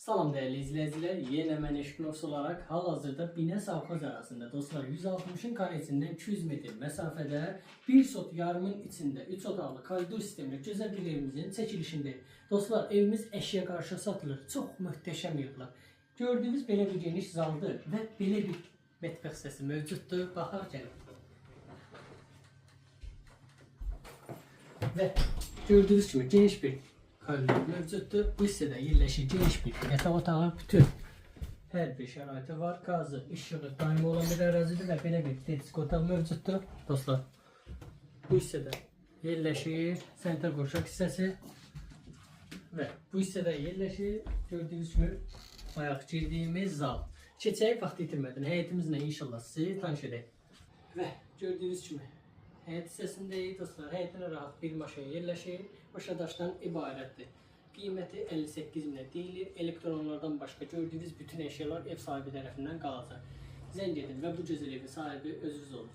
Salam değerli izleyiciler, yine mən Eşkin Ofis olarak hal-hazırda Bine Savxoz arasında dostlar 160'ın karesinden 200 metre mesafede bir sot yarımın içinde 3 otaqlı koridor sistemli güzel bir evimizin çekilişinde. Dostlar evimiz eşya karşı satılır. Çok muhteşem yığılır. Gördüğünüz belə bir geniş zaldır ve belə bir mətbəx hissəsi mövcuddur. Baxar gəlin. Ve gördüğünüz gibi geniş bir koridor mövcuddur. Bu hissədə yerləşir geniş bir yataq otağı. Bütün hər bir şəraiti var. Qazı, işığı daimi olan bir ərazidir və belə bir tetik otaq mövcuddur. Dostlar, bu hissədə yerləşir sentral qurşaq hissəsi və bu hissədə yerləşir gördüyünüz kimi bayaq girdiyimiz zal. Keçək vaxt itirmədən həyətimizlə inşallah sizi tanış edək. Və gördüyünüz kimi həyət hissəsindəyik dostlar. Həyətinə rahat bir maşın yerləşir. Başa daşdan ibarətdir. Qiyməti 58 minə deyilir. Elektronlardan başqa gördüyünüz bütün əşyalar ev sahibi tərəfindən qalacaq. Zəng edin və bu gözəl evin sahibi özünüz olun.